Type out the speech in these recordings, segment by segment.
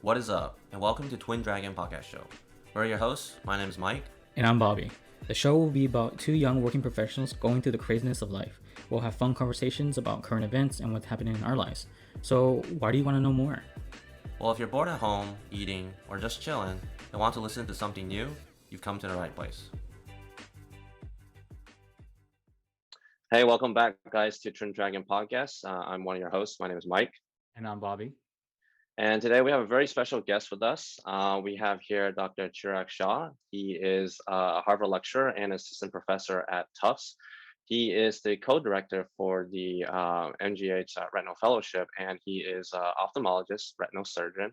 What is up, and welcome to Twin Dragon Podcast Show. We're your hosts. My name is Mike. And I'm Bobby. The show will be about two young working professionals going through the craziness of life. We'll have fun conversations about current events and what's happening in our lives. So, why do you want to know more? Well, if you're bored at home, eating, or just chilling, and want to listen to something new, you've come to the right place. Hey, welcome back, guys, to Twin Dragon Podcast. I'm one of your hosts. My name is Mike. And I'm Bobby. And today we have a very special guest with us. We have here Dr. Shah. He is a Harvard lecturer and assistant professor at Tufts. He is the co-director for the MGH Retinal Fellowship, and he is an ophthalmologist, retinal surgeon.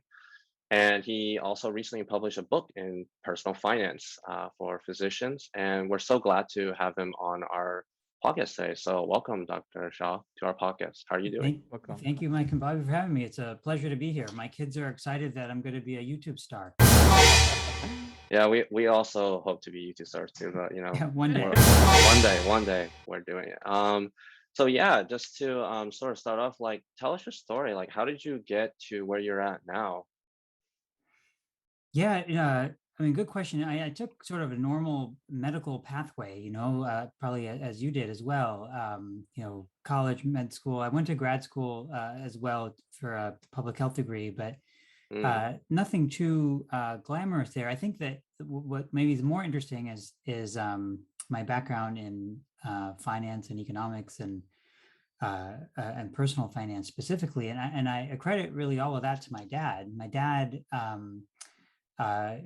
And he also recently published a book in personal finance for physicians. And we're so glad to have him on our podcast today. So welcome, Dr. Shah, to our podcast. How are you doing? Thank you, Mike and Bobby, for having me. It's a pleasure to be here. My kids are excited that I'm going to be a YouTube star. Yeah, we also hope to be YouTube stars too, but one day. One day we're doing it. So yeah, just to sort of start off, like, tell us your story. Like, how did you get to where you're at now? Yeah, good question. I took sort of a normal medical pathway, probably as you did as well. College, med school. I went to grad school as well for a public health degree, but nothing too glamorous there. I think that what maybe is more interesting is my background in finance and economics and personal finance specifically, and I credit really all of that to my dad. My dad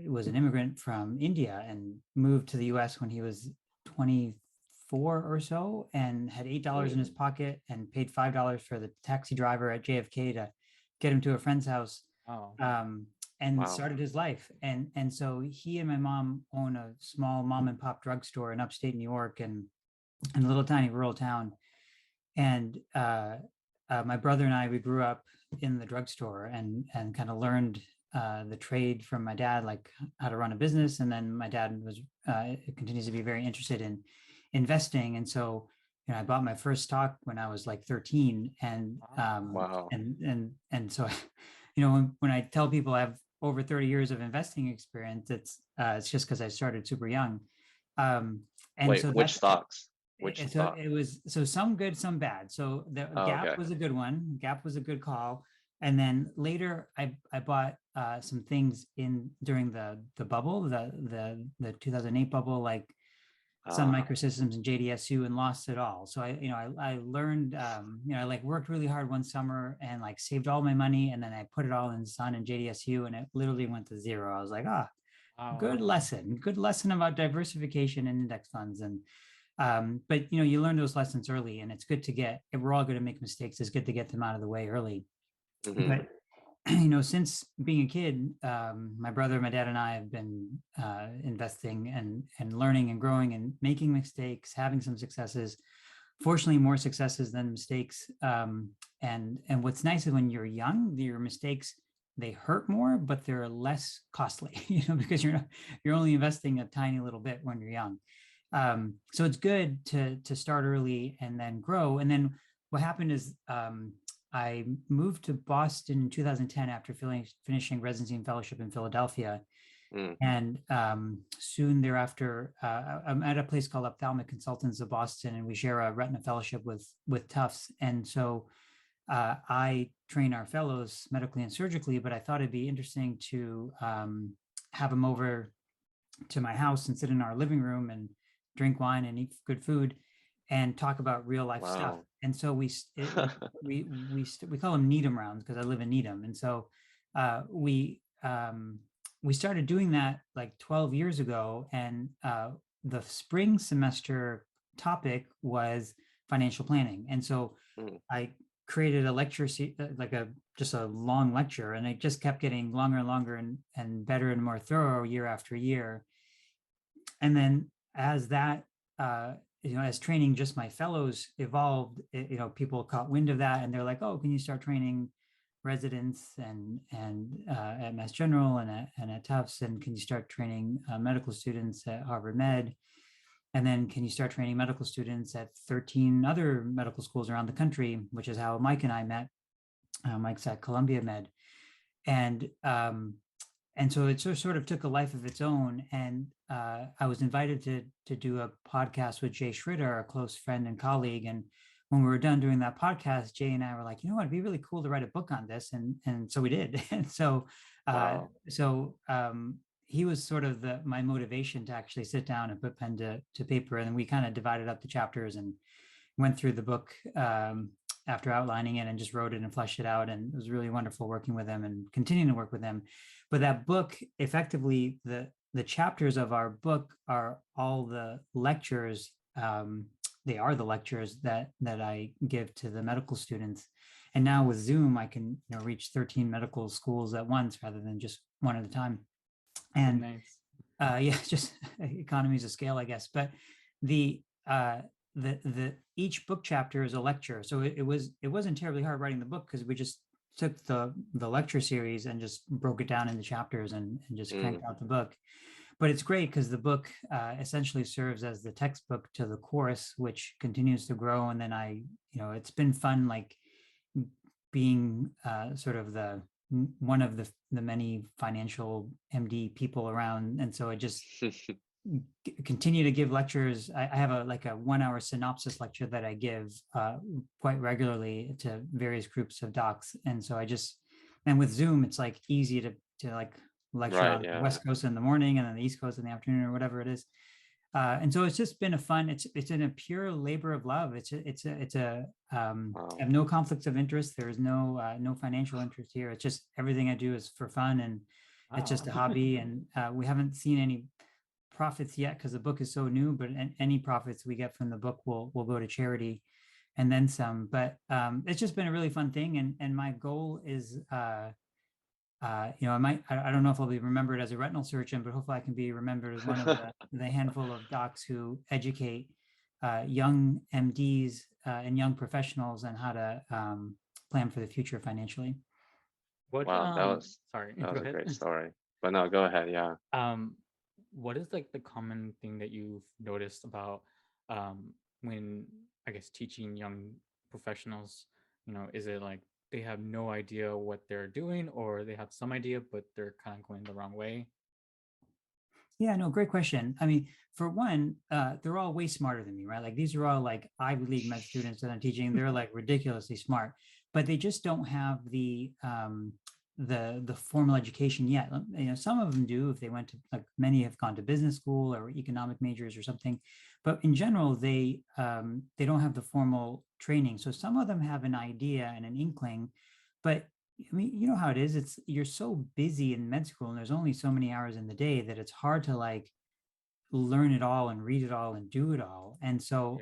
was an immigrant from India and moved to the U.S. when he was 24 or so, and had $8 in his pocket and paid $5 for the taxi driver at JFK to get him to a friend's house. Started his life. And so he and my mom own a small mom and pop drugstore in upstate New York and in a little tiny rural town. And my brother and I, we grew up in the drugstore and kind of learned the trade from my dad, like how to run a business. And then my dad continues to be very interested in investing. And so, I bought my first stock when I was like 13. And so, when I tell people I have over 30 years of investing experience, it's just because I started super young. Which stocks? It was some good, some bad. So the Gap was a good one. Gap was a good call. And then later I bought some things during the bubble, the 2008 bubble, like Sun Microsystems and JDSU, and lost it all. So I learned, I like worked really hard one summer and like saved all my money, and then I put it all in Sun and JDSU, and it literally went to zero. I was like, good lesson about diversification and index funds. And but you learn those lessons early, and it's good to we're all going to make mistakes. It's good to get them out of the way early. Mm-hmm. But since being a kid, my brother, my dad, and I have been investing and learning and growing and making mistakes, having some successes. Fortunately, more successes than mistakes. And what's nice is when you're young, your mistakes, they hurt more, but they're less costly. Because you're only investing a tiny little bit when you're young. So it's good to start early and then grow. And then what happened is I moved to Boston in 2010 after finishing residency and fellowship in Philadelphia. And soon thereafter, I'm at a place called Ophthalmic Consultants of Boston, and we share a retina fellowship with Tufts. And so I train our fellows medically and surgically, but I thought it'd be interesting to have them over to my house and sit in our living room and drink wine and eat good food and talk about real life stuff. And so we call them Needham rounds because I live in Needham. And so we started doing that like 12 years ago. And the spring semester topic was financial planning. And so I created a lecture, just a long lecture, and it just kept getting longer and longer and better and more thorough year after year. And then as that, as training just my fellows evolved, people caught wind of that, and they're like, "Oh, can you start training residents and at Mass General and at Tufts, and can you start training medical students at Harvard Med, and then can you start training medical students at 13 other medical schools around the country?" Which is how Mike and I met. Mike's at Columbia Med, And so it sort of took a life of its own. And I was invited to do a podcast with Jay Schritter, a close friend and colleague. And when we were done doing that podcast, Jay and I were like, you know what, it'd be really cool to write a book on this. And so we did. And so Wow. he was sort of my motivation to actually sit down and put pen to paper. And then we kind of divided up the chapters and went through the book after outlining it and just wrote it and fleshed it out. And it was really wonderful working with him and continuing to work with him. But that book, effectively, the chapters of our book are all the lectures. They are the lectures that I give to the medical students. And now with Zoom, I can reach 13 medical schools at once rather than just one at a time. And nice. Just economies of scale, I guess. But the each book chapter is a lecture, so it wasn't terribly hard writing the book because we just took the lecture series and just broke it down into chapters and just cranked out the book. But it's great because the book essentially serves as the textbook to the course, which continues to grow. And then it's been fun, like being sort of one of the many financial MD people around, and so I just continue to give lectures. I have a 1 hour synopsis lecture that I give quite regularly to various groups of docs. And so and with Zoom, it's like easy to like lecture on the West Coast in the morning and then the East Coast in the afternoon or whatever it is. And so it's just been it's in a pure labor of love. I have no conflicts of interest. There is no financial interest here. It's just everything I do is for fun, and it's just a hobby. And we haven't seen any profits yet because the book is so new, but any profits we get from the book will go to charity and then some. But it's just been a really fun thing. And my goal is, I don't know if I'll be remembered as a retinal surgeon, but hopefully I can be remembered as one of the handful of docs who educate young MDs and young professionals on how to plan for the future financially. Wow, that was a great story. But no, go ahead. Yeah. What is like the common thing that you've noticed about when, I guess, teaching young professionals? Is it like they have no idea what they're doing, or they have some idea but they're kind of going the wrong way? Yeah, no, great question. I mean, for one, they're all way smarter than me, right? Like these are all like Ivy League med students that I'm teaching. They're like ridiculously smart, but they just don't have the formal education yet. Some of them do if they went to, like many have gone to business school or economic majors or something, but in general, they don't have the formal training. So some of them have an idea and an inkling, but I mean, you know how it is. You're so busy in med school and there's only so many hours in the day that it's hard to like learn it all and read it all and do it all. And so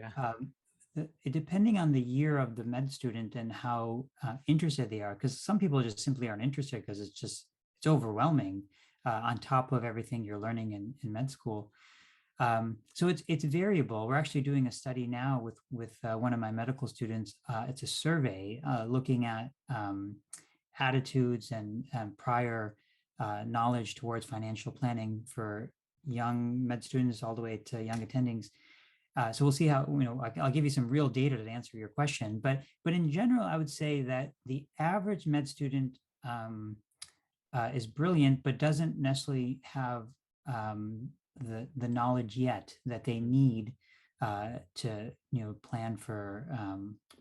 depending on the year of the med student and how interested they are, because some people just simply aren't interested because it's overwhelming on top of everything you're learning in med school. So it's variable. We're actually doing a study now with one of my medical students. It's a survey looking at attitudes and prior knowledge towards financial planning for young med students all the way to young attendings. So we'll see how, I'll give you some real data to answer your question, but in general, I would say that the average med student is brilliant, but doesn't necessarily have the knowledge yet that they need to plan for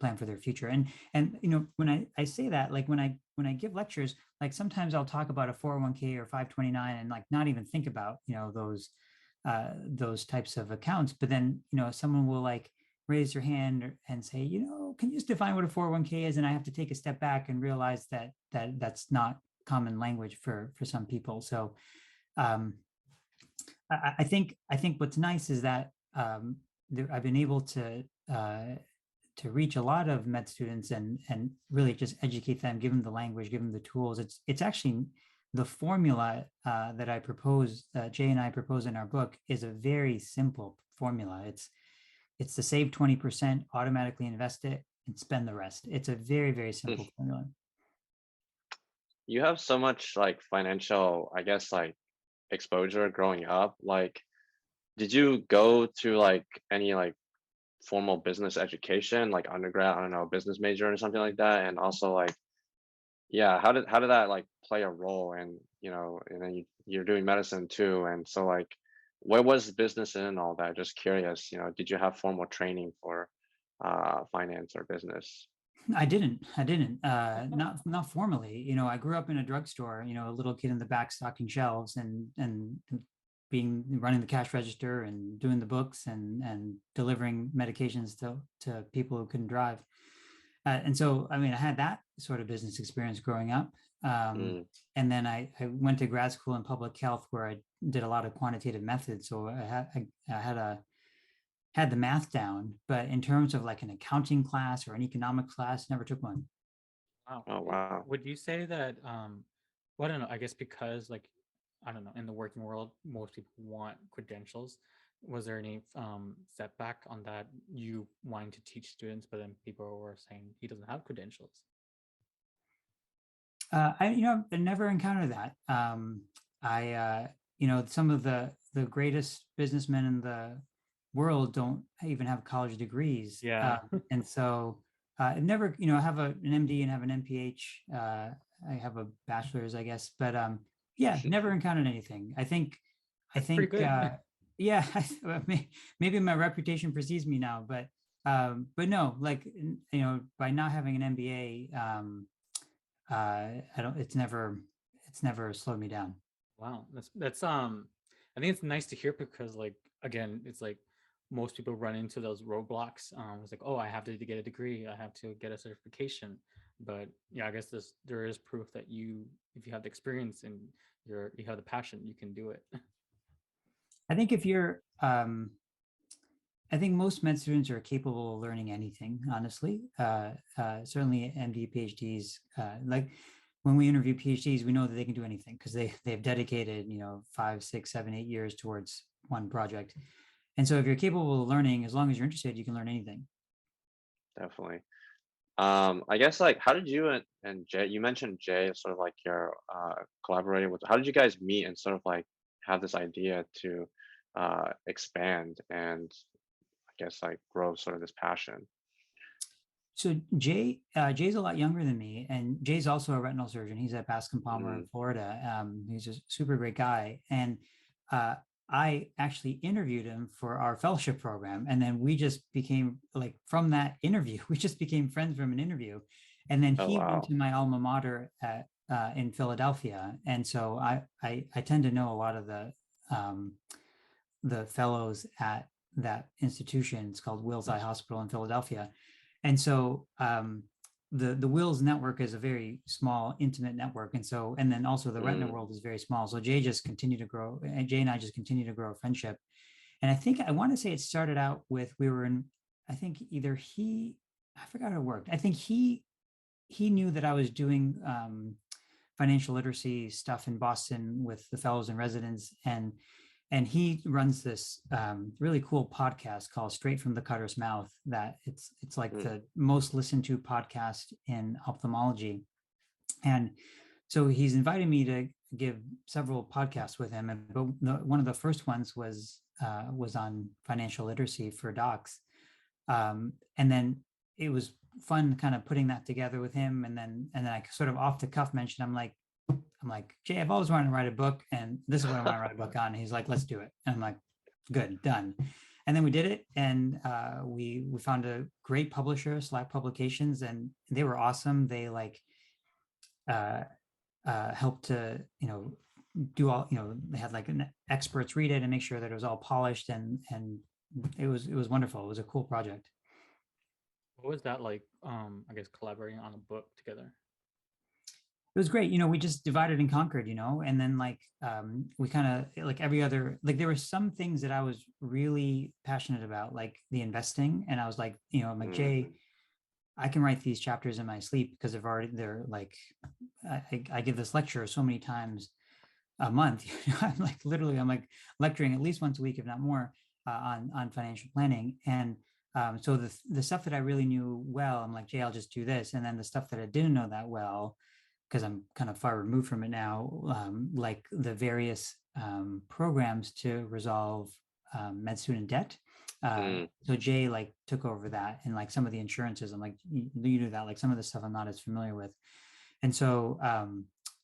their future. And when I say that, like when I give lectures, like sometimes I'll talk about a 401k or 529 and like not even think about those types of accounts. But then someone will like raise their hand and say, can you just define what a 401k is? And I have to take a step back and realize that that's not common language for some people. So I think what's nice is that I've been able to reach a lot of med students and really just educate them, give them the language, give them the tools. It's actually the formula that I propose, Jay and I propose in our book, is a very simple formula. It's to save 20%, automatically invest it, and spend the rest. It's a very, very simple formula. You have so much like financial, I guess, like exposure growing up. Like, did you go to like any like formal business education, like undergrad, I don't know, business major or something like that? And also like, yeah, how did that like play a role? And and then you're doing medicine too, and so like, where was business in all that? Just curious, did you have formal training for finance or business? I didn't, not formally. I grew up in a drugstore, a little kid in the back stocking shelves and being running the cash register and doing the books and delivering medications to people who couldn't drive. And so, I mean, I had that sort of business experience growing up. Mm, And then I went to grad school in public health where I did a lot of quantitative methods. So I had the math down, but in terms of like an accounting class or an economics class, never took one. Wow. oh wow. Would you say that well, I don't know, I guess because like I don't know, in the working world, most people want credentials. Was there any setback on that, you wanting to teach students, but then people were saying he doesn't have credentials? I never encountered that. Some of the greatest businessmen in the world don't even have college degrees. Yeah. And so I never, I have an MD and have an MPH. I have a bachelor's, I guess, but yeah, never encountered anything. I That's pretty think, good. yeah, maybe my reputation precedes me now, but no, like, by not having an MBA, I don't, it's never slowed me down. Wow, that's I think it's nice to hear because like again, it's like most people run into those roadblocks. It's like, oh, I have to get a degree, I have to get a certification. But yeah, I guess there is proof that if you have the experience and you have the passion, you can do it. I think if you're, I think most med students are capable of learning anything, honestly. Certainly MD, PhDs, like when we interview PhDs, we know that they can do anything because they've dedicated, 5, 6, 7, 8 years towards one project. And so if you're capable of learning, as long as you're interested, you can learn anything. Definitely. I guess like, how did you and Jay, you mentioned Jay as sort of like your collaborator with, how did you guys meet and sort of like have this idea to expand and I guess like grow sort of this passion? So Jay's a lot younger than me, and Jay's also a retinal surgeon. He's at Bascom Palmer in Mm, Florida. He's a super great guy, and uh, I actually interviewed him for our fellowship program, and then we just became like from that interview, we just became friends from an interview, and then oh he went wow. to my alma mater at in Philadelphia, and so I tend to know a lot of the fellows at that institution. It's called Wills Eye Hospital in Philadelphia, and so the Wills network is a very small, intimate network, and then also the retina Mm, world is very small. So Jay just continued to grow, and Jay and I just continue to grow a friendship. And I want to say it started out with we were in, I think either I forgot how it worked. I think he knew that I was doing financial literacy stuff in Boston with the fellows and residents, and he runs this really cool podcast called Straight from the Cutter's Mouth. That it's like mm, the most listened to podcast in ophthalmology, and so he's invited me to give several podcasts with him. And one of the first ones was on financial literacy for docs, and then it was fun kind of putting that together with him. And then I sort of off the cuff mentioned I'm like, Jay, I've always wanted to write a book, and this is what I want to write a book on. And he's like, let's do it. And I'm like, good, done. And then we did it, and we found a great publisher, Slack Publications, and they were awesome. They like uh, helped to do all they had like experts read it and make sure that it was all polished, and it was wonderful. It was a cool project. What was that like? I guess collaborating on a book together. It was great. We just divided and conquered, and then like we kind of like every other, like there were some things that I was really passionate about, like the investing. And I was like, I'm like, mm, Jay, I can write these chapters in my sleep because they're like, I give this lecture so many times a month. I'm like lecturing at least once a week, if not more, on financial planning. And so the stuff that I really knew well, I'm like, Jay, I'll just do this. And then the stuff that I didn't know that well, because I'm kind of far removed from it now, like the various programs to resolve med student debt. mm, So Jay like took over that, and like some of the insurances, I'm like, you do that. Like some of the stuff I'm not as familiar with. And so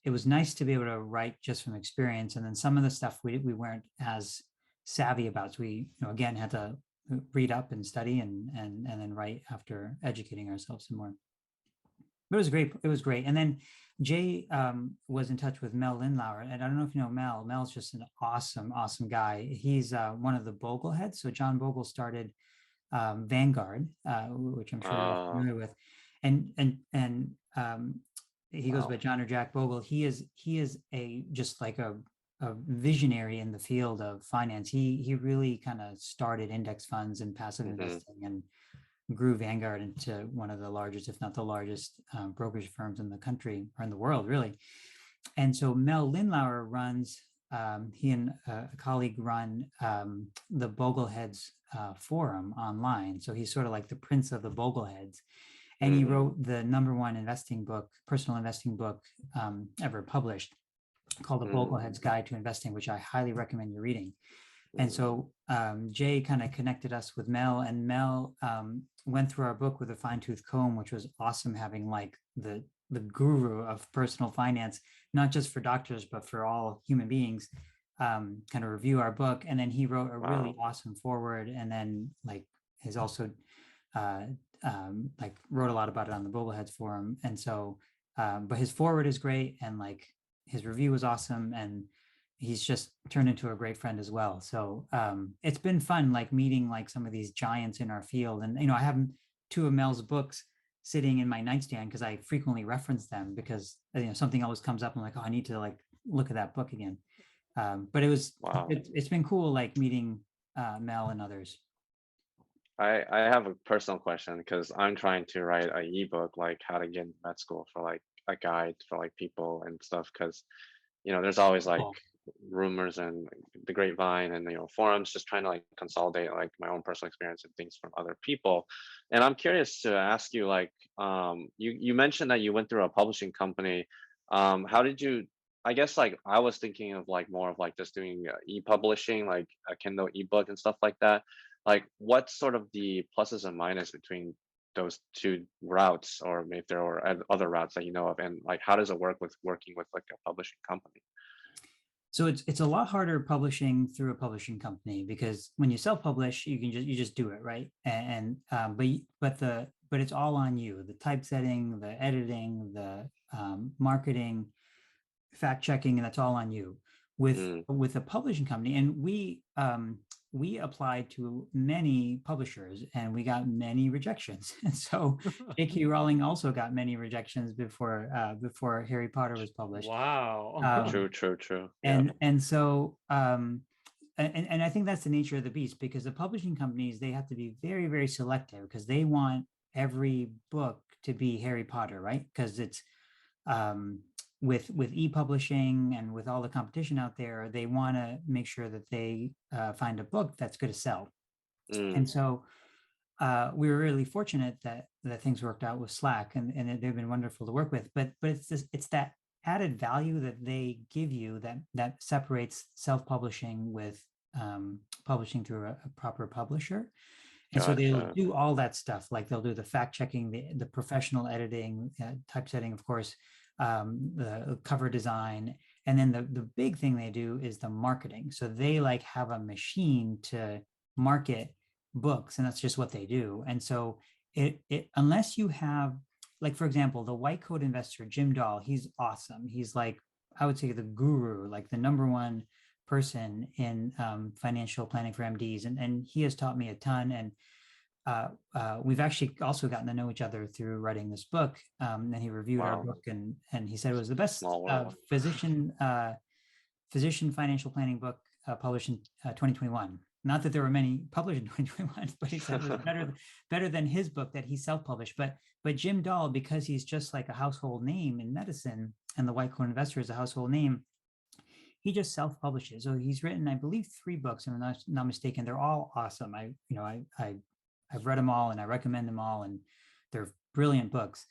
it was nice to be able to write just from experience. And then some of the stuff we weren't as savvy about. So we, again, had to read up and study and then write after educating ourselves some more. But it was great. It was great. And then Jay was in touch with Mel Lindlauer. And I don't know if you know Mel. Mel's just an awesome, awesome guy. He's one of the Bogle heads. So John Bogle started Vanguard, which I'm sure you're familiar with. And he goes by John or Jack Bogle. He is a just like a visionary in the field of finance. He really kind of started index funds and passive investing and grew Vanguard into one of the largest, if not the largest, brokerage firms in the country or in the world, really. And so Mel Lindlauer runs, he and a colleague run the Bogleheads forum online. So he's sort of like the prince of the Bogleheads. And he wrote the #1 investing book, personal investing book ever published, called The Boglehead's Guide to Investing, which I highly recommend you reading. And so Jay kind of connected us with Mel, and Mel went through our book with a fine-tooth comb, which was awesome, having like the guru of personal finance, not just for doctors, but for all human beings, kind of review our book. And then he wrote a really awesome foreword, and then like has also like wrote a lot about it on the Bogleheads forum. And so, but his foreword is great, and like his review was awesome, and he's just turned into a great friend as well. So it's been fun, like meeting like some of these giants in our field. And, I have 2 of Mel's books sitting in my nightstand because I frequently reference them because, something always comes up. I'm like, oh, I need to like look at that book again. But it was, it's been cool, like meeting Mel and others. I have a personal question because I'm trying to write an ebook, like how to get into med school, for like a guide for like people and stuff. Because, there's always like rumors and the grapevine and forums, just trying to like consolidate like my own personal experience and things from other people. And I'm curious to ask you, like, you mentioned that you went through a publishing company. How did you, I guess, like I was thinking of like more of like just doing e-publishing, like a Kindle ebook and stuff like that. Like, what's sort of the pluses and minuses between those 2 routes, or if there are other routes that you know of, and like how does it work with working with like a publishing company? So it's a lot harder publishing through a publishing company, because when you self-publish, you just do it, right? And but it's all on you: the typesetting, the editing, the marketing, fact checking, and that's all on you. With a publishing company, and we applied to many publishers and we got many rejections. And so J.K. Rowling also got many rejections before Harry Potter was published. Wow. True. And so and I think that's the nature of the beast, because the publishing companies, they have to be very, very selective, because they want every book to be Harry Potter, right? Because it's with e-publishing and with all the competition out there, they want to make sure that they find a book that's going to sell. And so we were really fortunate that things worked out with Slack, and they've been wonderful to work with. But it's that added value that they give you that separates self-publishing with publishing through a proper publisher. And so they'll do all that stuff, like they'll do the fact checking, the professional editing, typesetting, of course, the cover design, and then the big thing they do is the marketing. So they like have a machine to market books, and that's just what they do. And so it unless you have, like, for example, the white coat investor, Jim Dahl, he's awesome. He's like, I would say, the guru, like the #1 person in financial planning for MDs, and he has taught me a ton. And we've actually also gotten to know each other through writing this book. And he reviewed our book, and he said it was the best physician financial planning book published in 2021. Not that there were many published in 2021, but he said it was better than his book that he self-published. But Jim Dahl, because he's just like a household name in medicine, and the White Coat Investor is a household name, he just self-publishes. So he's written, I believe, 3 books, if I'm not mistaken. They're all awesome. I've read them all, and I recommend them all, and they're brilliant books.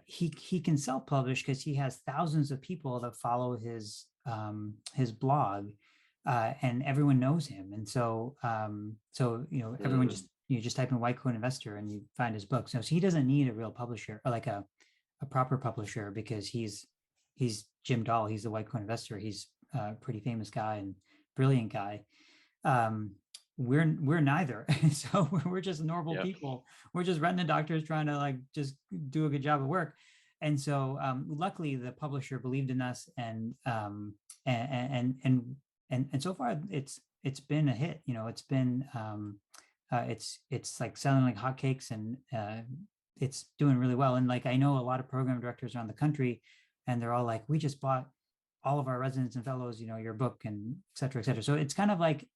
He can self-publish because he has thousands of people that follow his blog, and everyone knows him. And so everyone just type in White Coat Investor and you find his books. So he doesn't need a real publisher, or like a a proper publisher, because he's Jim Dahl. He's the white coin investor. He's a pretty famous guy and brilliant guy. We're neither. So we're just normal people. We're just retina doctors trying to like just do a good job of work. And so luckily the publisher believed in us, and so far it's been a hit. You know, it's been it's like selling like hotcakes, and it's doing really well. And like I know a lot of program directors around the country, and they're all like, we just bought all of our residents and fellows, you know, your book, and et cetera, et cetera. So it's kind of like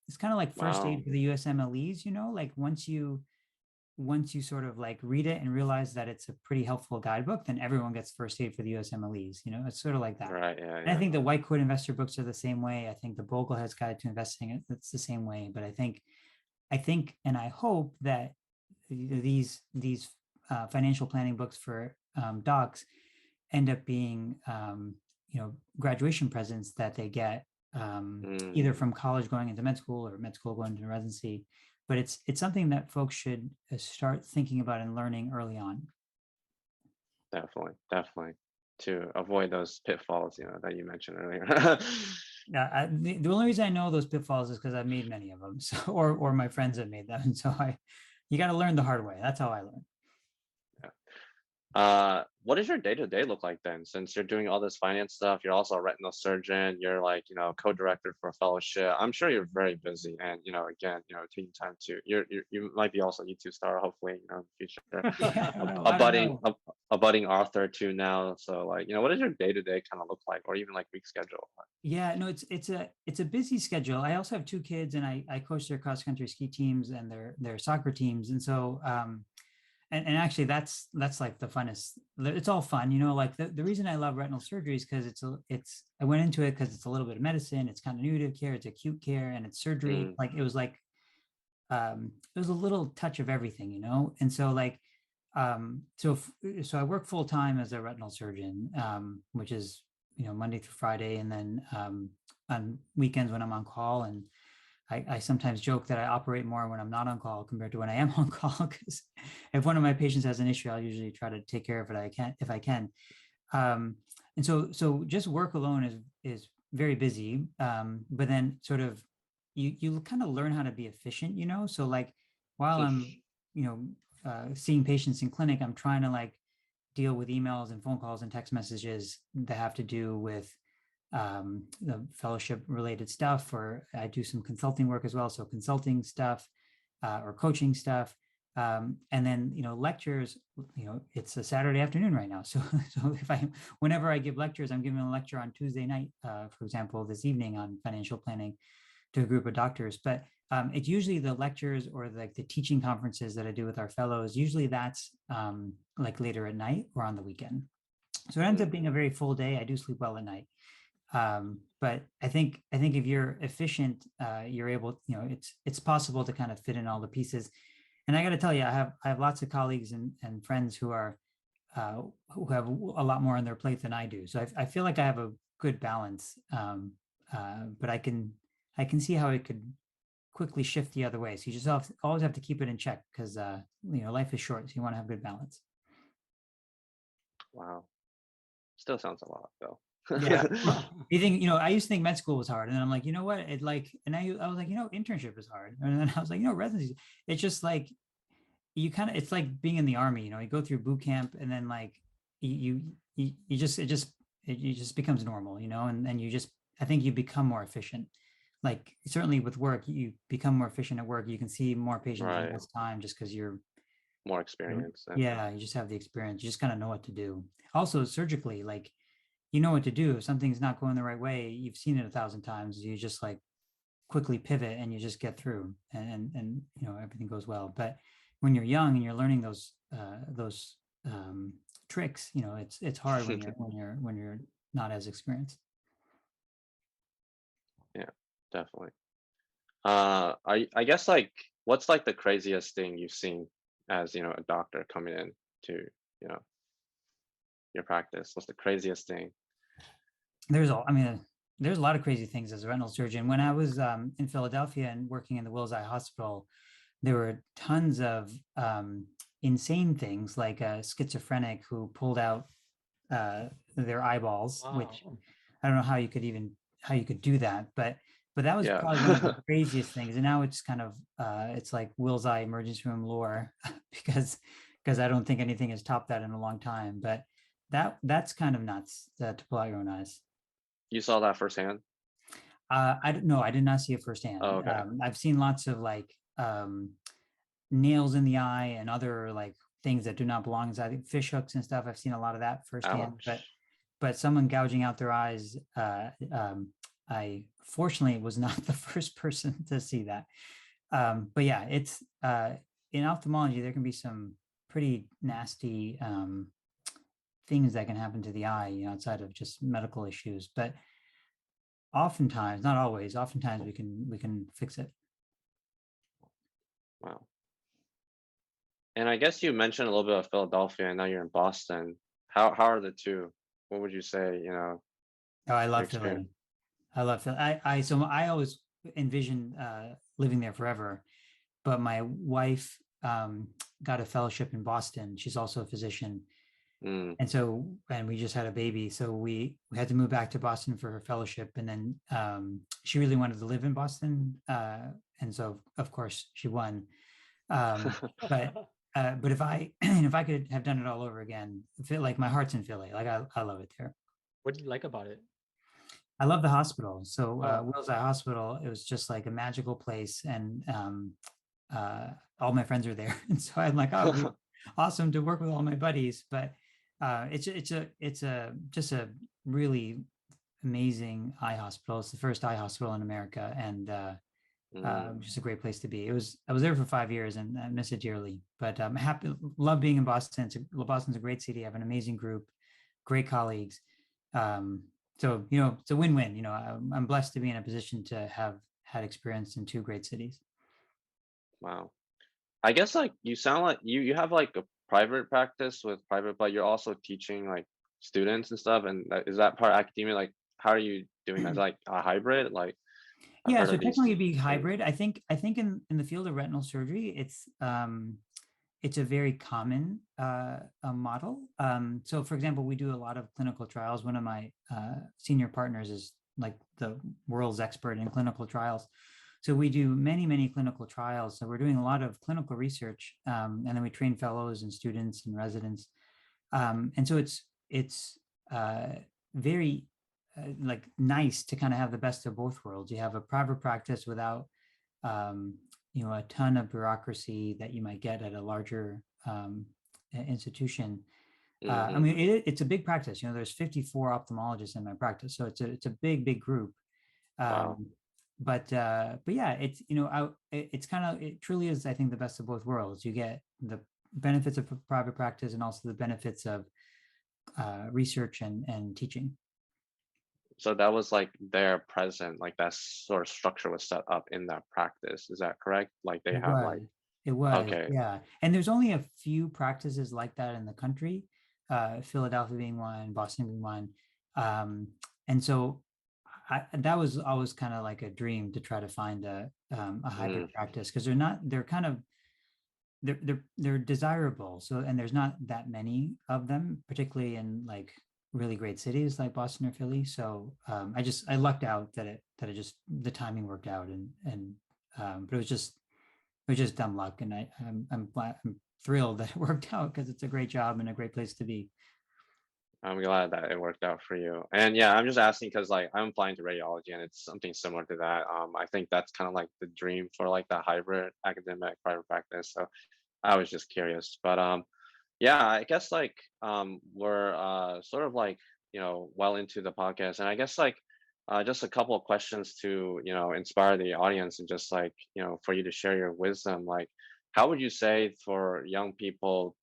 first aid for the USMLEs, you know, like once you sort of like read it and realize that it's a pretty helpful guidebook, then everyone gets first aid for the USMLEs. You know, it's sort of like that. Right. Yeah. And I think the white coat investor books are the same way. I think the Boglehead's Guide to Investing, it's the same way. But I think, and I hope that these financial planning books for docs end up being, you know, graduation presents that they get either from college going into med school, or med school going into residency. But it's something that folks should start thinking about and learning early on. Definitely, to avoid those pitfalls, you know, that you mentioned earlier. Yeah, the only reason I know those pitfalls is because I've made many of them, so or my friends have made them, and so you got to learn the hard way. That's how I learn. What does your day-to-day look like then? Since you're doing all this finance stuff, you're also a retinal surgeon, you're like, you know, co-director for a fellowship. I'm sure you're very busy, and, you know, again, you know, taking time to, you might be also a YouTube star, hopefully, you know, in the future. Yeah, A budding author too now. So like, you know, what does your day-to-day kind of look like, or even like week schedule? Yeah, no, it's a busy schedule. I also have two kids, and I coach their cross-country ski teams and their soccer teams. And so and actually that's like the funnest. It's all fun, you know, like the reason I love retinal surgery is because I went into it because it's a little bit of medicine, it's continuity of care, it's acute care, and it's surgery. Like it was a little touch of everything, you know. And so like so I work full time as a retinal surgeon, which is, you know, Monday through Friday, and then on weekends when I'm on call. And I sometimes joke that I operate more when I'm not on call compared to when I am on call, because if one of my patients has an issue, I'll usually try to take care of it if I can. And so just work alone is very busy. But then sort of you kind of learn how to be efficient, you know. So like while I'm, you know, seeing patients in clinic, I'm trying to like deal with emails and phone calls and text messages that have to do with the fellowship related stuff, or I do some consulting work as well. So consulting stuff or coaching stuff. And then, you know, lectures, you know, it's a Saturday afternoon right now. So whenever I give lectures, I'm giving a lecture on Tuesday night, for example, this evening on financial planning to a group of doctors. But it's usually the lectures or like the teaching conferences that I do with our fellows. Usually that's like later at night or on the weekend. So it ends up being a very full day. I do sleep well at night. But I think if you're efficient, you're able, you know, it's possible to kind of fit in all the pieces. And I got to tell you, I have lots of colleagues and friends who have a lot more on their plate than I do. So I feel like I have a good balance. But I can see how it could quickly shift the other way. So you just always have to keep it in check, because you know, life is short, so you want to have good balance. Wow, still sounds a lot though. Yeah. You think, you know, I used to think med school was hard, and then I'm like, you know what, it like, and I was like, you know, internship is hard, and then I was like, you know, residency, it's just like you kind of, it's like being in the army, you know, you go through boot camp, and then like you just becomes normal, you know. And you just, I think you become more efficient. Like certainly with work, you become more efficient at work. You can see more patients in less time just because you're more experienced. Yeah, you just have the experience. You just kind of know what to do. Also surgically, like, you know what to do. If something's not going the right way, you've seen it 1,000 times. You just like quickly pivot and you just get through, and you know, everything goes well. But when you're young and you're learning those tricks, you know, it's hard when you're not as experienced. Yeah, definitely. I guess like, what's like the craziest thing you've seen as, you know, a doctor coming in to, you know, your practice? What's the craziest thing? There's a lot of crazy things as a retinal surgeon. When I was in Philadelphia and working in the Wills Eye Hospital, there were tons of insane things, like a schizophrenic who pulled out their eyeballs, which Wow. I don't know how you could do that, but that was Yeah. probably one of the craziest things. And now it's kind of it's like Will's Eye emergency room lore because I don't think anything has topped that in a long time. But that's kind of nuts to pull out your own eyes. You saw that firsthand? I don't know. I did not see it firsthand. Oh, okay. I've seen lots of like nails in the eye and other like things that do not belong inside. I think fish hooks and stuff. I've seen a lot of that firsthand. Ouch. But someone gouging out their eyes, I fortunately was not the first person to see that. But yeah, it's in ophthalmology, there can be some pretty nasty things that can happen to the eye, outside of just medical issues. But oftentimes, not always, oftentimes we can fix it. Wow. And I guess you mentioned a little bit of Philadelphia, and now you're in Boston. How are the two? What would you say, Oh, I your love experience? Philly. I love Philly. So I always envisioned living there forever, but my wife got a fellowship in Boston. She's also a physician, Mm. and we just had a baby, so we had to move back to Boston for her fellowship, and then she really wanted to live in Boston, and so of course she won. But but if I if I could have done it all over again, feel like my heart's in Philly. Like I love it there. What do you like about it? I love the hospital. So Oh, Will's Eye Hospital, it was just like a magical place, and all my friends are there, and so I'm like, oh, it'd be awesome to work with all my buddies. But it's a just a really amazing eye hospital. It's the first eye hospital in America, and Mm. just a great place to be. I was there for 5 years, and I miss it dearly. But I'm happy, love being in Boston. Boston's a great city. I have an amazing group, great colleagues. Um, so it's a win-win. I'm blessed to be in a position to have had experience in two great cities. Wow. I guess like you sound like you have like a private practice with private, but you're also teaching like students and stuff. And is that part of academia? Like, how are you doing that? Is like a hybrid? Like, I've Yeah, heard so of technically these it'd be things. hybrid. I think in the field of retinal surgery, it's a very common model. So for example, we do a lot of clinical trials. One of my senior partners is like the world's expert in clinical trials. So we do many, many clinical trials. So we're doing a lot of clinical research, and then we train fellows and students and residents. And so it's very like nice to kind of have the best of both worlds. You have a private practice without um, a ton of bureaucracy that you might get at a larger institution. I Mm-hmm. mean, it's a big practice. There's 54 ophthalmologists in my practice, so it's a big group. Wow. Um, but yeah, it's kind of, it truly is, I think, the best of both worlds. You get the benefits of private practice and also the benefits of research and teaching. So that was like their present, like that sort of structure was set up in that practice. Is that correct? Like they It have was. like, It was, okay. yeah. And there's only a few practices like that in the country, Philadelphia being one, Boston being one. Um, and so that was always kind of like a dream to try to find a Mm, hybrid practice, because they're kind of, they're desirable. So, and there's not that many of them, particularly in like really great cities like Boston or Philly. So I lucked out that it just, the timing worked out, but it was just dumb luck, and I'm thrilled that it worked out, because it's a great job and a great place to be. I'm glad that it worked out for you. And yeah, I'm just asking because like I'm applying to radiology and it's something similar to that. I think that's kind of like the dream for like that hybrid academic private practice. So I was just curious. But yeah, I guess like we're sort of like, well into the podcast. And I guess like just a couple of questions to, inspire the audience and just like, for you to share your wisdom. Like, how would you say for young people,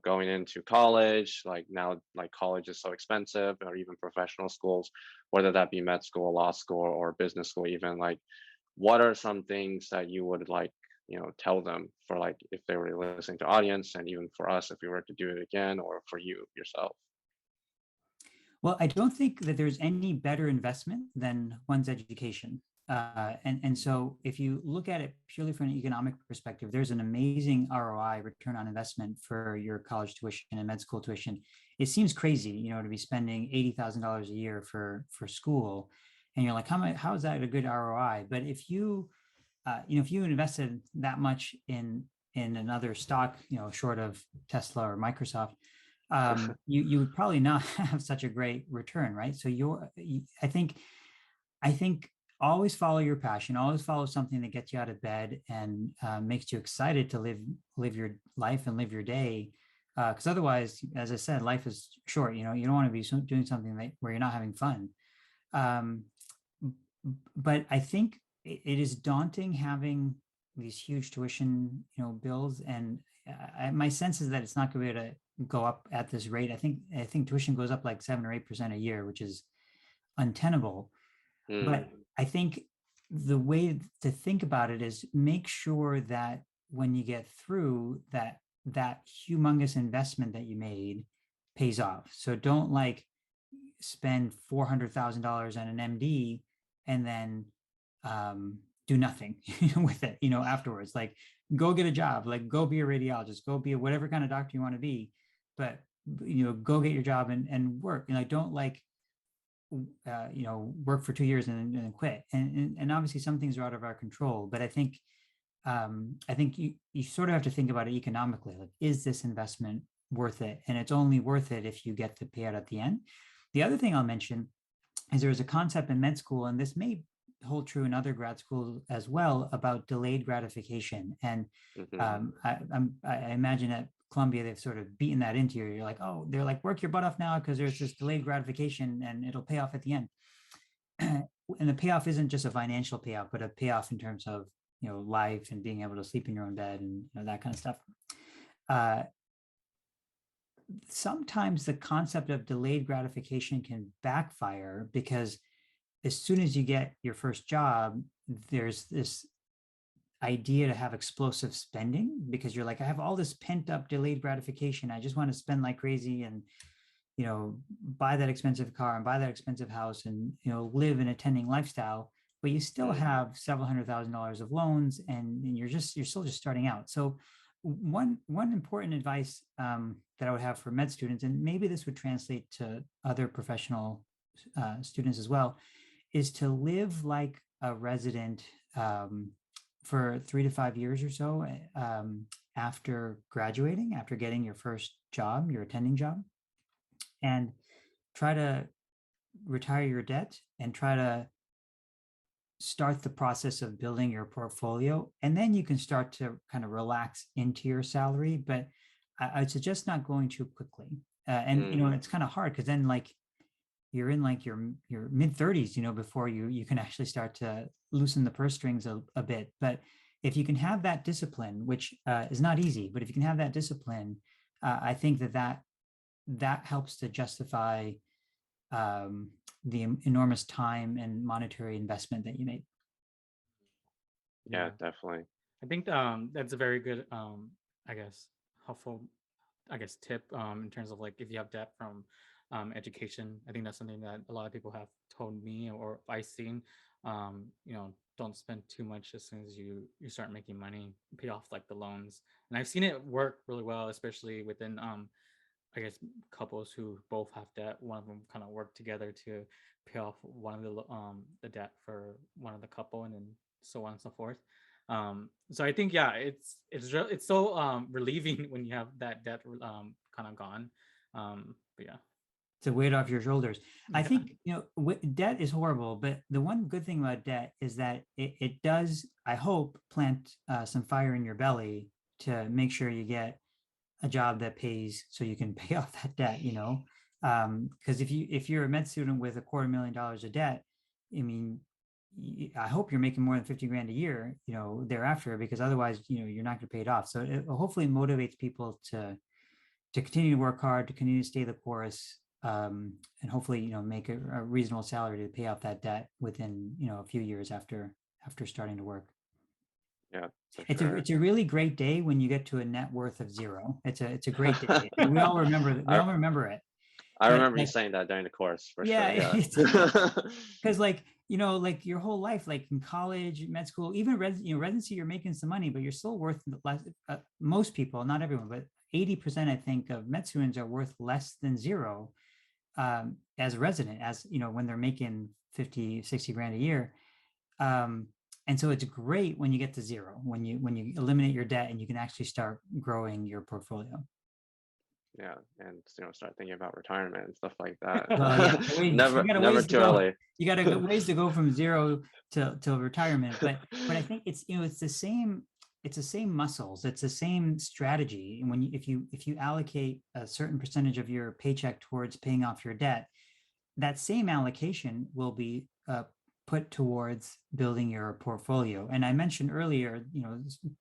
going into college, like now, like college is so expensive, or even professional schools, whether that be med school, law school, or business school, even like, what are some things that you would like, tell them for like if they were listening to audience, and even for us if we were to do it again, or for you yourself? Well, I don't think that there's any better investment than one's education. And so if you look at it purely from an economic perspective, there's an amazing ROI, return on investment, for your college tuition and med school tuition. It seems crazy, to be spending $80,000 a year for school, and you're like, how is that a good ROI? But if you if you invested that much in another stock, short of Tesla or Microsoft, you would probably not have such a great return, right? So I think always follow your passion, always follow something that gets you out of bed and makes you excited to live your life and live your day. Because otherwise, as I said, life is short. You don't want to be doing something where you're not having fun. But I think it is daunting having these huge tuition, bills, and my sense is that it's not going to be able to go up at this rate. I think tuition goes up like 7 or 8% a year, which is untenable. But I think the way to think about it is make sure that when you get through that humongous investment that you made pays off. So don't spend $400,000 on an MD and then do nothing with it, afterwards. Like, go get a job, go be a radiologist, go be whatever kind of doctor you want to be, but go get your job and work. Don't work for 2 years and then quit. And obviously some things are out of our control, but I think you sort of have to think about it economically. Like, is this investment worth it? And it's only worth it if you get the payout at the end. The other thing I'll mention is there's a concept in med school, and this may hold true in other grad schools as well, about delayed gratification. And I imagine at Columbia, they've sort of beaten that into you. You're like, oh, they're like, work your butt off now because there's this delayed gratification and it'll pay off at the end. And the payoff isn't just a financial payoff, but a payoff in terms of, life and being able to sleep in your own bed and that kind of stuff. Sometimes the concept of delayed gratification can backfire, because as soon as you get your first job, there's this idea to have explosive spending, because you're like, I have all this pent up delayed gratification. I just want to spend like crazy and, buy that expensive car and buy that expensive house and, live an attending lifestyle, but you still have several $100,000 of loans and you're still just starting out. So one important advice that I would have for med students, and maybe this would translate to other professional students as well, is to live like a resident for 3 to 5 years or so after graduating, after getting your first job, your attending job, and try to retire your debt and try to start the process of building your portfolio. And then you can start to kind of relax into your salary. But I'd suggest not going too quickly. It's kind of hard because then you're in your mid 30s, before you can actually start to loosen the purse strings a bit. But if you can have that discipline, which is not easy, but if you can have that discipline, I think that helps to justify the enormous time and monetary investment that you made. Yeah, definitely. I think that's a very good, helpful, tip in terms of if you have debt from education. I think that's something that a lot of people have told me, or I've seen. Don't spend too much as soon as you start making money, pay off the loans. And I've seen it work really well, especially within couples who both have debt. One of them kind of work together to pay off one of the debt for one of the couple, and then so on and so forth. So I think it's so relieving when you have that debt kind of gone. But yeah, it's a weight off your shoulders. I think debt is horrible, but the one good thing about debt is that it does, I hope, plant some fire in your belly to make sure you get a job that pays so you can pay off that debt. Because if you're a med student with $250,000 of debt, I mean, I hope you're making more than 50 grand a year, thereafter, because otherwise, you're not going to pay it off. So it hopefully motivates people to continue to work hard, to continue to stay the course, and hopefully, make a reasonable salary to pay off that debt within, a few years after starting to work. Yeah, it's a really great day when you get to a net worth of 0. It's a great day. We all remember it. I but remember you saying that during the course for sure. yeah, Yeah. because like, like your whole life, like in college, med school, even residency, you're making some money, but you're still worth less. Most people, not everyone, but 80%, I think, of med students are worth less than zero as a resident, as when they're making 50, 60 grand a year. And so it's great when you get to zero, when you eliminate your debt and you can actually start growing your portfolio. Yeah, and start thinking about retirement and stuff like that. Well, yeah, never too early. You got a ways to go from zero to retirement, but I think it's it's the same. It's the same muscles. It's the same strategy. And if you allocate a certain percentage of your paycheck towards paying off your debt, that same allocation will be put towards building your portfolio. And I mentioned earlier,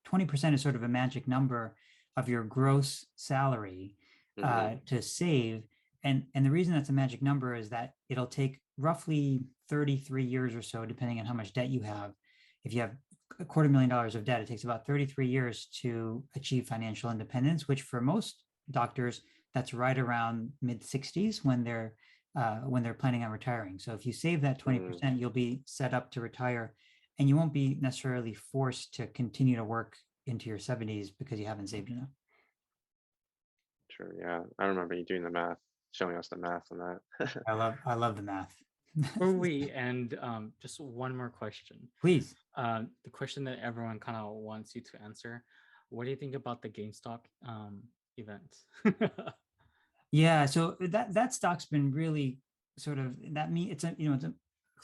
20% is sort of a magic number of your gross salary to save. And the reason that's a magic number is that it'll take roughly 33 years or so, depending on how much debt you have. If you have $250,000 of debt, it takes about 33 years to achieve financial independence, which for most doctors, that's right around mid 60s when they're planning on retiring. So if you save that 20%, you'll be set up to retire, and you won't be necessarily forced to continue to work into your 70s because you haven't saved enough. Sure. Yeah, I remember you doing the math, showing us the math on that. I love the math. Before we end, just one more question. Please. The question that everyone kind of wants you to answer: what do you think about the GameStop event? Yeah, so that stock's been really sort of it's a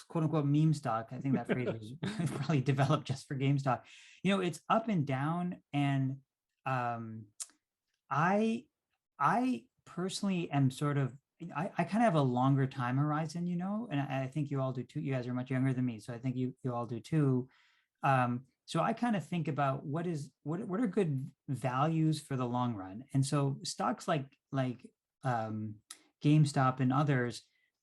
quote unquote meme stock. I think that phrase was probably developed just for GameStop. It's up and down, and I personally am sort of I kind of have a longer time horizon, and I think you all do too. You guys are much younger than me, so I think you all do too. So I kind of think about what are good values for the long run, and so stocks like GameStop and others,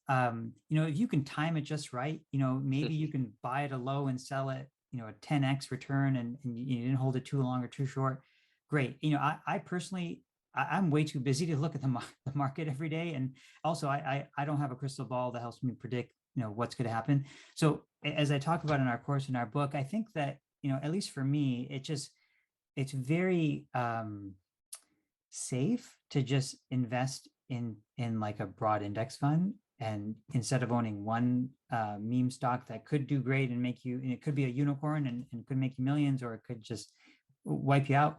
if you can time it just right, maybe you can buy it a low and sell it, a 10x return, and you didn't hold it too long or too short. Great. I personally, I'm way too busy to look at the market every day, and also I don't have a crystal ball that helps me predict what's going to happen. So as I talk about in our course, in our book, I think that at least for me, it's very safe to just invest in like a broad index fund, and instead of owning one meme stock that could do great and it could be a unicorn and could make you millions, or it could just wipe you out.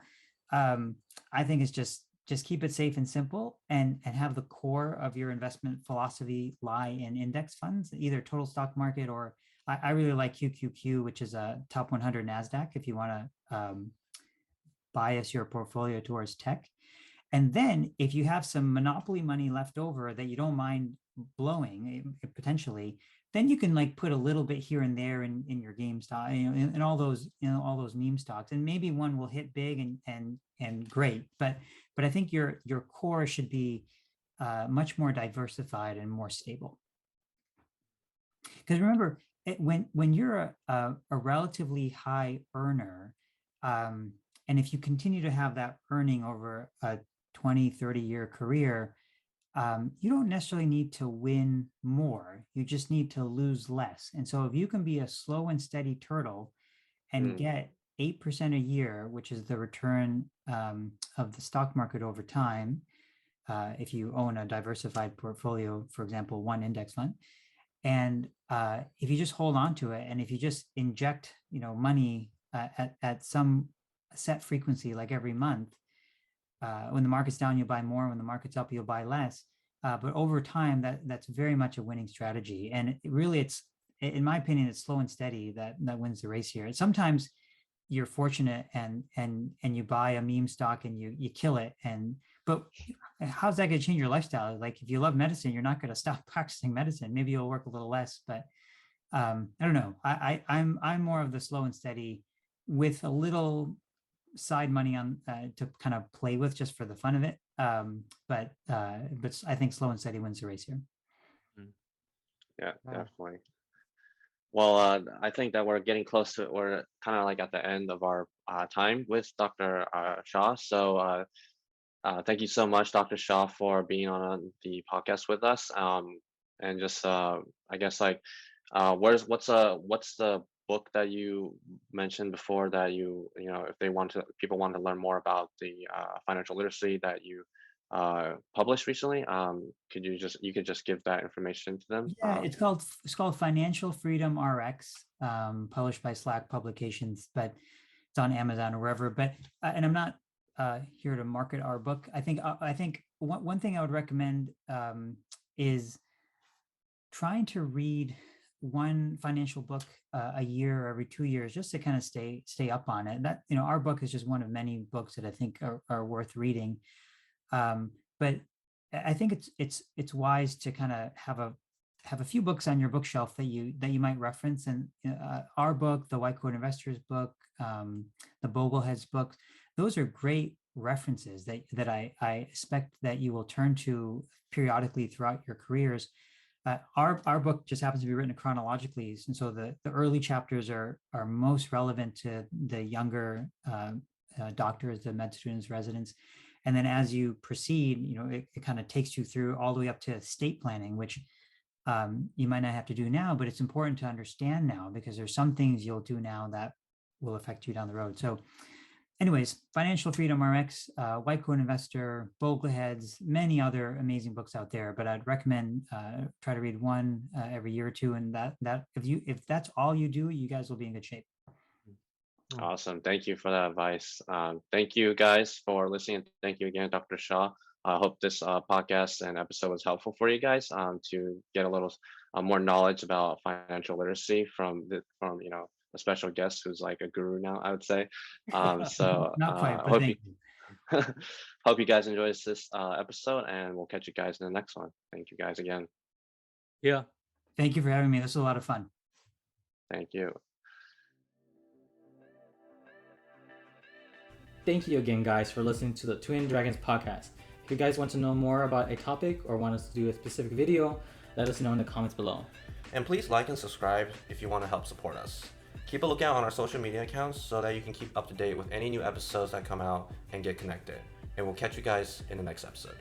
I think it's just keep it safe and simple, and have the core of your investment philosophy lie in index funds, either total stock market, or I really like QQQ, which is a top 100 NASDAQ, if you want to bias your portfolio towards tech. And then if you have some monopoly money left over that you don't mind blowing potentially, then you can like put a little bit here and there in your GameStop, and all those, all those meme stocks, and maybe one will hit big and great. But I think your core should be much more diversified and more stable. Because remember, when you're a relatively high earner, and if you continue to have that earning over a 20, 30-year career, you don't necessarily need to win more. You just need to lose less. And so if you can be a slow and steady turtle and get 8% a year, which is the return of the stock market over time, if you own a diversified portfolio, for example, one index fund, and if you just hold on to it, and if you just inject money at some set frequency, like every month, when the market's down, you'll buy more. When the market's up, you'll buy less. But over time, that's very much a winning strategy. And it's, in my opinion, it's slow and steady that wins the race here. Sometimes you're fortunate and you buy a meme stock and you kill it. But how's that going to change your lifestyle? Like, if you love medicine, you're not going to stop practicing medicine. Maybe you'll work a little less, but I don't know. I'm more of the slow and steady with a little side money on to kind of play with just for the fun of it. But I think slow and steady wins the race here. Yeah, definitely. Well, I think that we're getting close to, we're kind of like at the end of our time with Dr. Shah. So Thank you so much, Dr. Shah, for being on the podcast with us. And just I guess like, what's the book that you mentioned before that you know if they want to people want to learn more about the financial literacy that you published recently? Could you could just give that information to them? Yeah, it's called Financial Freedom RX, published by Slack Publications, but it's on Amazon or wherever. But and I'm not here to market our book. I think one thing I would recommend is trying to read one financial book a year or every 2 years, just to kind of stay up on it. That, our book is just one of many books that I think are worth reading. But I think it's wise to kind of have a few books on your bookshelf that you might reference. And our book, the White Coat Investors book, the Bogleheads book, those are great references that I expect that you will turn to periodically throughout your careers. Our book just happens to be written chronologically, and so the early chapters are most relevant to the younger doctors, the med students, residents. And then as you proceed, it kind of takes you through all the way up to estate planning, which you might not have to do now, but it's important to understand now because there's some things you'll do now that will affect you down the road. So anyways, Financial Freedom RX, White Coat Investor, Bogleheads, many other amazing books out there, but I'd recommend try to read one every year or two. And that if that's all you do, you guys will be in good shape. Awesome. Thank you for that advice. Thank you guys for listening. Thank you again, Dr. Shah. I hope this podcast and episode was helpful for you guys to get a little more knowledge about financial literacy from a special guest who's like a guru now, I would say. So Not quite, I but hope thank you. hope you guys enjoy this episode, and we'll catch you guys in the next one. Thank you guys again. Yeah. Thank you for having me. This was a lot of fun. Thank you. Thank you again, guys, for listening to the Twin Dragons podcast. If you guys want to know more about a topic or want us to do a specific video, let us know in the comments below. And please like and subscribe if you want to help support us. Keep a lookout on our social media accounts so that you can keep up to date with any new episodes that come out and get connected. And we'll catch you guys in the next episode.